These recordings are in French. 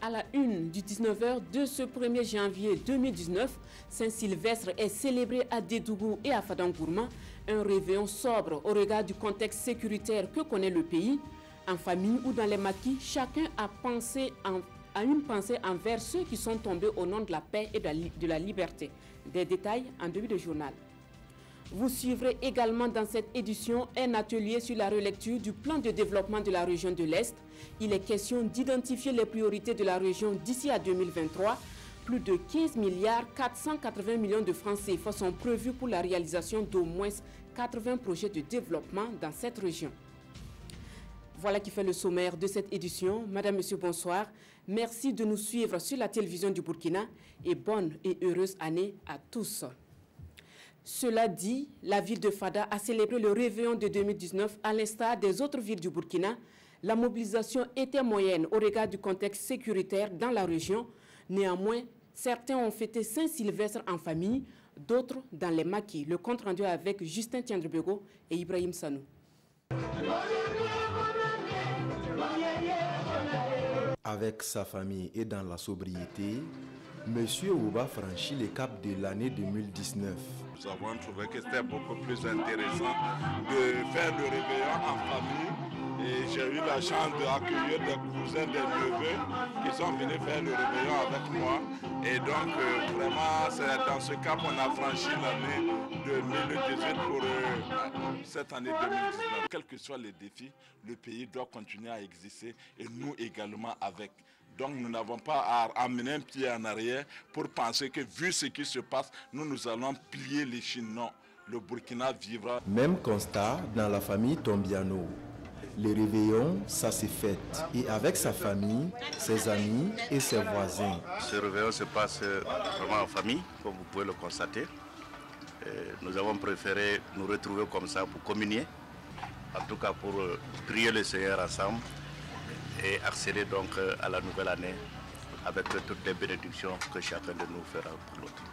À la une du 19h de ce 1er janvier 2019, Saint-Sylvestre est célébré à Dédougou et à Fadangourma, un réveillon sobre au regard du contexte sécuritaire que connaît le pays. En famille ou dans les maquis, chacun a une pensée envers ceux qui sont tombés au nom de la paix et de la liberté. Des détails en début de journal. Vous suivrez également dans cette édition un atelier sur la relecture du plan de développement de la région de l'Est. Il est question d'identifier les priorités de la région d'ici à 2023. Plus de 15 milliards 480 millions de francs CFA sont prévus pour la réalisation d'au moins 80 projets de développement dans cette région. Voilà qui fait le sommaire de cette édition. Madame, Monsieur, bonsoir. Merci de nous suivre sur la télévision du Burkina et bonne et heureuse année à tous. Cela dit, la ville de Fada a célébré le réveillon de 2019 à l'instar des autres villes du Burkina. La mobilisation était moyenne au regard du contexte sécuritaire dans la région. Néanmoins, certains ont fêté Saint-Sylvestre en famille, d'autres dans les maquis. Le compte rendu avec Justin Tiendrebego et Ibrahim Sanou. Avec sa famille et dans la sobriété, Monsieur Ouba franchit le cap de l'année 2019. Nous avons trouvé que c'était beaucoup plus intéressant de faire le réveillon en famille. Et j'ai eu la chance d'accueillir des cousins, des neveux qui sont venus faire le réveillon avec moi. Et donc, vraiment, c'est dans ce cap qu'on a franchi l'année 2018 pour cette année 2019. Quels que soient les défis, le pays doit continuer à exister et nous également avec. Donc nous n'avons pas à amener un pied en arrière pour penser que vu ce qui se passe, nous allons plier les Chines. Non, le Burkina vivra. Même constat dans la famille Tombiano. Les réveillons, ça s'est fait. Et avec sa famille, ses amis et ses voisins. Ce réveillon se passe vraiment en famille, comme vous pouvez le constater. Nous avons préféré nous retrouver comme ça pour communier. En tout cas pour prier le Seigneur ensemble. Et accéder donc à la nouvelle année avec toutes les bénédictions que chacun de nous fera pour l'autre.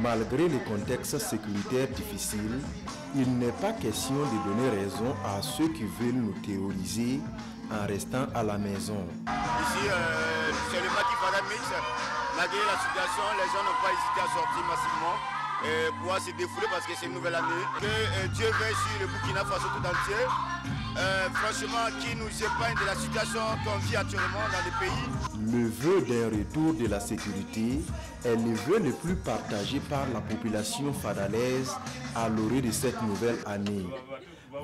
Malgré le contexte sécuritaire difficile, il n'est pas question de donner raison à ceux qui veulent nous terroriser en restant à la maison. Ici, c'est le maquis Fada Mix. Malgré la situation, les gens n'ont pas hésité à sortir massivement. Pouvoir se défouler parce que c'est une nouvelle année. Que Dieu veille sur le Burkina Faso tout entier. Franchement, qui nous épargne de la situation qu'on vit actuellement dans le pays. Le vœu d'un retour de la sécurité est le vœu le plus partagé par la population fadalaise à l'orée de cette nouvelle année.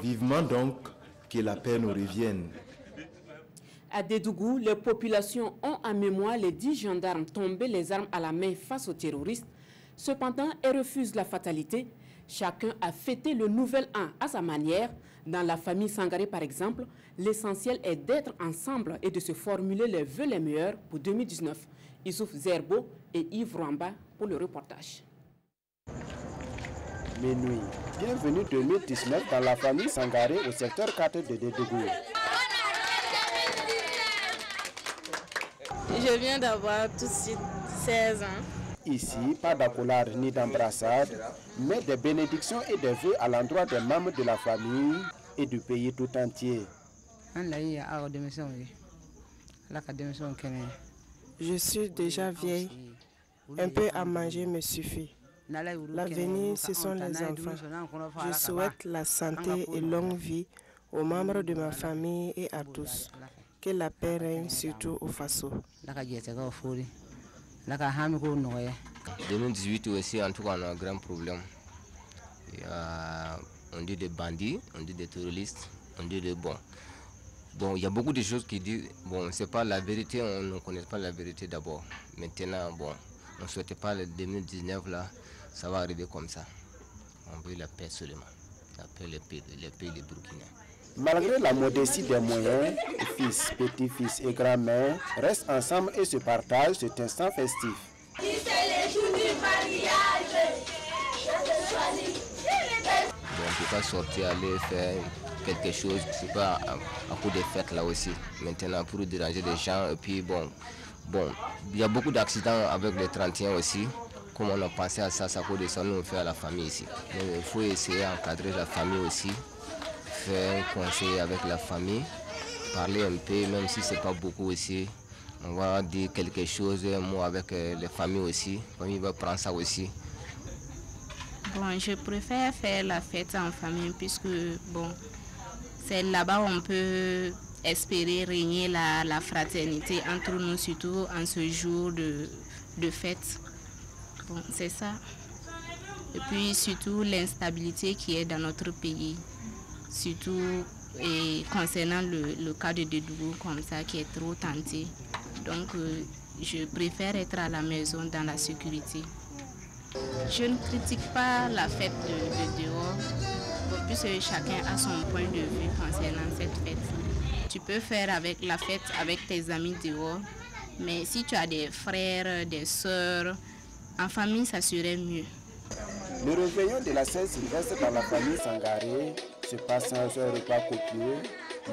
Vivement donc que la paix nous revienne. À Dédougou, les populations ont en mémoire les 10 gendarmes tombés les armes à la main face aux terroristes. Cependant, elles refusent la fatalité. Chacun a fêté le nouvel an à sa manière. Dans la famille Sangaré, par exemple, l'essentiel est d'être ensemble et de se formuler les vœux les meilleurs pour 2019. Issouf Zerbo et Yves Rwamba pour le reportage. Minuit. Bienvenue 2019 dans la famille Sangaré au secteur 4 de Dédougou. Je viens d'avoir tout de suite 16 ans. Ici, pas d'accolade ni d'embrassade, mais des bénédictions et des vœux à l'endroit des membres de la famille et du pays tout entier. Je suis déjà vieille. Un peu à manger me suffit. L'avenir, ce sont les enfants. Je souhaite la santé et longue vie aux membres de ma famille et à tous. Que la paix règne surtout au Faso. 2018 aussi, en tout cas, on a un grand problème. On dit des bandits, on dit des terroristes, on dit des bons. Bon, il y a beaucoup de choses qui disent, bon, c'est pas la vérité, on ne connaît pas la vérité d'abord. Maintenant, bon, on ne souhaite pas le 2019 là, ça va arriver comme ça. On veut la paix seulement, la paix, les pays des Burkina. Malgré la modestie des moyens, fils, petits-fils et grands-mères restent ensemble et se partagent cet instant festif. On ne peut pas sortir, aller faire quelque chose, c'est pas à coup de fête là aussi. Maintenant pour déranger les gens, et puis bon, il y a beaucoup d'accidents avec les 31 aussi. Comme on a pensé à ça, ça cause de ça, nous on fait à la famille ici. Donc, il faut essayer d'encadrer la famille aussi, faire un conseil avec la famille parler un peu, même si ce n'est pas beaucoup aussi. On va dire quelque chose, un mot avec les familles aussi. La famille va prendre ça aussi. Bon, je préfère faire la fête en famille puisque bon, c'est là-bas où on peut espérer régner la fraternité entre nous, surtout en ce jour de fête. Bon, c'est ça. Et puis surtout l'instabilité qui est dans notre pays, surtout et concernant le cas de Dédougou comme ça qui est trop tenté. Donc je préfère être à la maison dans la sécurité. Je ne critique pas la fête de dehors, puisque chacun a son point de vue concernant cette fête. Tu peux faire la fête avec tes amis dehors, mais si tu as des frères, des sœurs, en famille, ça serait mieux. Le réveillon de la Saint-Sylvestre dans la famille Sangaré se passe sans un repas copieux,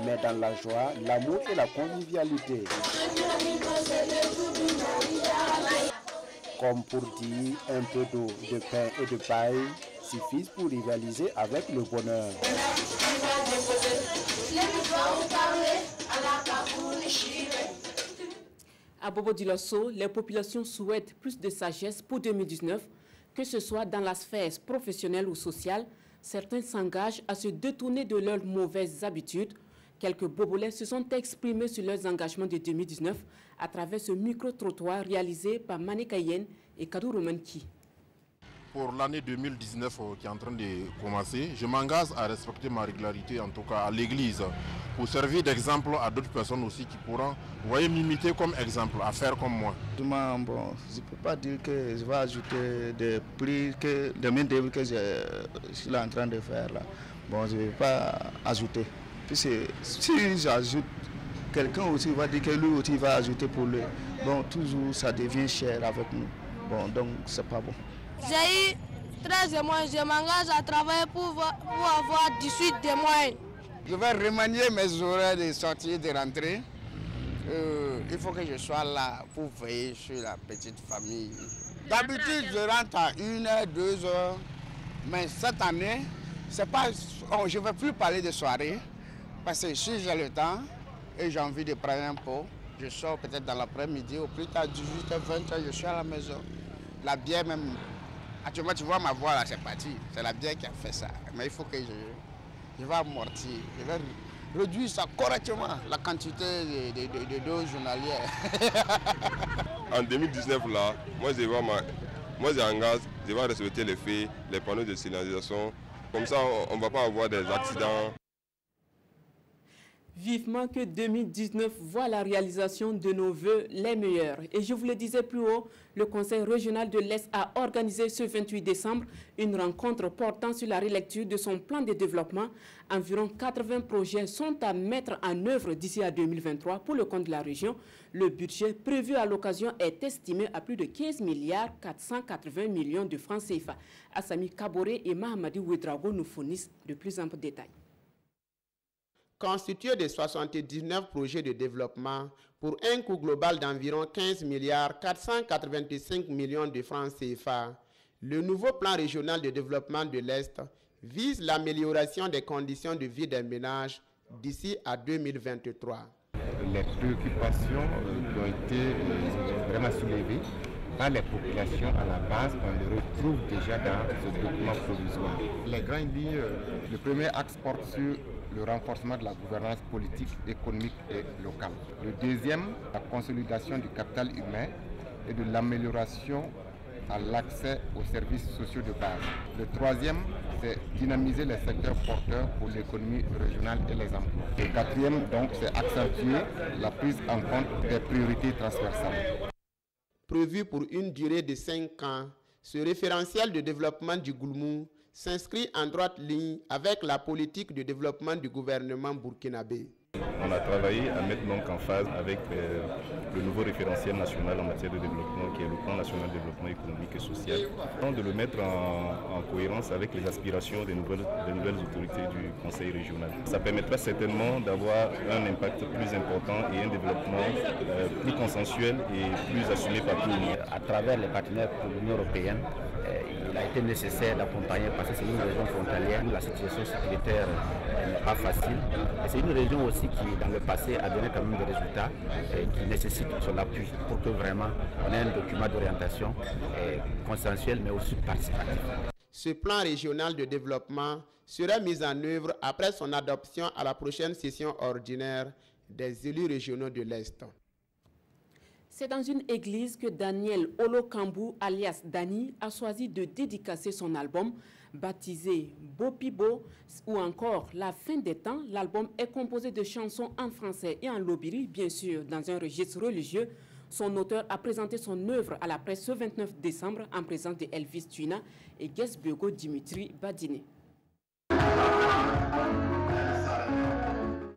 mais dans la joie, l'amour et la convivialité. Comme pour dire, un peu d'eau, de pain et de paille suffisent pour rivaliser avec le bonheur. À Bobo Dioulasso, les populations souhaitent plus de sagesse pour 2019, que ce soit dans la sphère professionnelle ou sociale. Certains s'engagent à se détourner de leurs mauvaises habitudes. Quelques Bobolais se sont exprimés sur leurs engagements de 2019 à travers ce micro-trottoir réalisé par Manekayen et Kadou Romanki. Pour l'année 2019 qui est en train de commencer, je m'engage à respecter ma régularité, en tout cas à l'église, pour servir d'exemple à d'autres personnes aussi qui pourront, m'imiter comme exemple, à faire comme moi. Bon, je ne peux pas dire que je vais ajouter des prix, des main-d'œuvre que je suis en train de faire là. Bon, je ne vais pas ajouter. Puisque si j'ajoute, quelqu'un aussi va dire que lui aussi va ajouter pour lui. Bon, toujours ça devient cher avec nous. Bon, donc c'est pas bon. J'ai eu 13 mois, je m'engage à travailler pour avoir 18 de moyens. Je vais remanier mes horaires de sortie et de rentrée. Il faut que je sois là pour veiller sur la petite famille. D'habitude, je rentre à 1h, 2h. Mais cette année, c'est pas, je ne vais plus parler de soirée. Parce que si j'ai le temps et j'ai envie de prendre un pot, je sors peut-être dans l'après-midi, au plus tard 18h, 20h, je suis à la maison. La bière même, actuellement tu vois ma voix là, c'est parti. C'est la bière qui a fait ça. Mais il faut que je vais amortir, je vais réduire ça correctement, la quantité de doses journalières. En 2019 là, moi j'engage, je vais respecter les faits, les panneaux de signalisation. Comme ça on ne va pas avoir des accidents. Vivement que 2019 voit la réalisation de nos vœux les meilleurs. Et je vous le disais plus haut, le Conseil régional de l'Est a organisé ce 28 décembre une rencontre portant sur la relecture de son plan de développement. Environ 80 projets sont à mettre en œuvre d'ici à 2023 pour le compte de la région. Le budget prévu à l'occasion est estimé à plus de 15 milliards 480 millions de francs CFA. Assami Kaboré et Mahamadi Ouedraogo nous fournissent de plus amples détails. Constitué de 79 projets de développement pour un coût global d'environ 15 milliards 485 millions de francs CFA. Le nouveau plan régional de développement de l'Est vise l'amélioration des conditions de vie des ménages d'ici à 2023. Les préoccupations qui ont été vraiment soulevées par les populations à la base, on les retrouve déjà dans ce document provisoire. Les grandes lignes, le premier axe porte sur le renforcement de la gouvernance politique, économique et locale. Le deuxième, la consolidation du capital humain et de l'amélioration à l'accès aux services sociaux de base. Le troisième, c'est dynamiser les secteurs porteurs pour l'économie régionale et les emplois. Le quatrième, donc, c'est accentuer la prise en compte des priorités transversales. Prévu pour une durée de 5 ans, ce référentiel de développement du Goulmou s'inscrit en droite ligne avec la politique de développement du gouvernement burkinabé. On a travaillé à mettre donc en phase avec le nouveau référentiel national en matière de développement qui est le plan national de développement économique et social, de le mettre en cohérence avec les aspirations des nouvelles autorités du Conseil régional. Ça permettra certainement d'avoir un impact plus important et un développement plus consensuel et plus assumé par tout le monde. À travers les partenaires de l'Union européenne, il a été nécessaire d'accompagner parce que c'est une région frontalière où la situation sécuritaire n'est pas facile. C'est une région aussi qui, dans le passé, a donné quand même des résultats et qui nécessite son appui pour que vraiment on ait un document d'orientation consensuel mais aussi participatif. Ce plan régional de développement sera mis en œuvre après son adoption à la prochaine session ordinaire des élus régionaux de l'Est. C'est dans une église que Daniel Olokambu, alias Dani, a choisi de dédicacer son album baptisé Bopibo ou encore La fin des temps. L'album est composé de chansons en français et en lobiri, bien sûr dans un registre religieux. Son auteur a présenté son œuvre à la presse ce 29 décembre en présence de Elvis Tuina et Guesbego Dimitri Badine.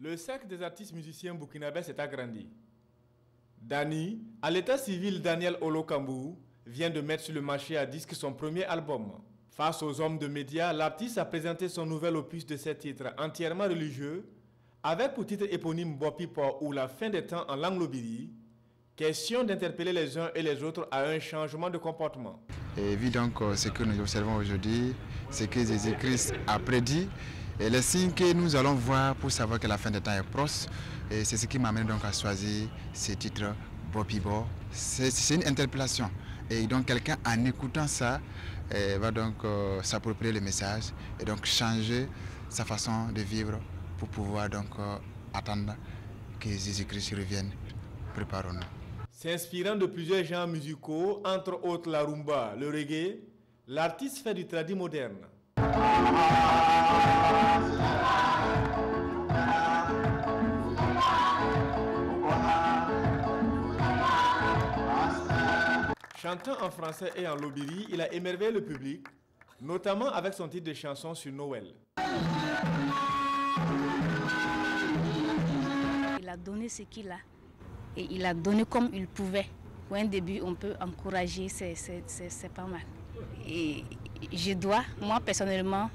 Le cercle des artistes musiciens burkinabés s'est agrandi. Dani, à l'état civil Daniel Olokambu, vient de mettre sur le marché à disque son premier album. Face aux hommes de médias, l'artiste a présenté son nouvel opus de 7 titres entièrement religieux, avec pour titre éponyme Bopipo ou La fin des temps en langue lobiri. Question d'interpeller les uns et les autres à un changement de comportement. Et vu donc ce que nous observons aujourd'hui, ce que Jésus-Christ a prédit, et les signes que nous allons voir pour savoir que la fin des temps est proche, et c'est ce qui m'amène donc à choisir ce titre Bopibo. C'est une interpellation. Et donc quelqu'un en écoutant ça va donc s'approprier le message et donc changer sa façon de vivre pour pouvoir donc attendre que Jésus-Christ revienne. Préparons-nous. S'inspirant de plusieurs genres musicaux, entre autres la rumba, le reggae, l'artiste fait du tradi moderne. Chantant en français et en lobiri, il a émerveillé le public, notamment avec son titre de chanson sur Noël. Il a donné ce qu'il a. Et il a donné comme il pouvait. Pour un début, on peut encourager, c'est pas mal. Et je dois, moi personnellement,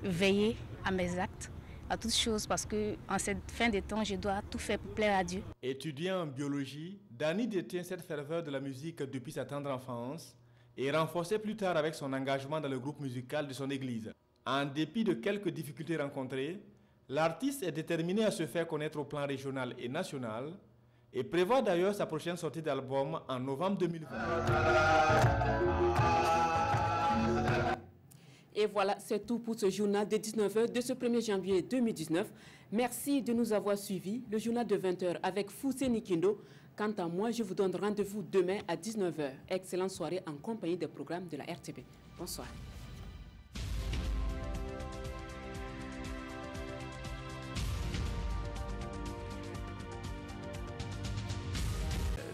veiller à mes actes, à toutes choses, parce qu'en cette fin de temps, je dois tout faire pour plaire à Dieu. Étudiant en biologie, Dani détient cette ferveur de la musique depuis sa tendre enfance et renforcée plus tard avec son engagement dans le groupe musical de son église. En dépit de quelques difficultés rencontrées, l'artiste est déterminé à se faire connaître au plan régional et national, et prévoit d'ailleurs sa prochaine sortie d'album en novembre 2020. Et voilà, c'est tout pour ce journal de 19h de ce 1er janvier 2019. Merci de nous avoir suivis. Le journal de 20h avec Foussé Nikindo. Quant à moi, je vous donne rendez-vous demain à 19h. Excellente soirée en compagnie des programmes de la RTB. Bonsoir.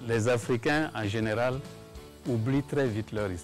Les Africains, en général, oublient très vite leur histoire.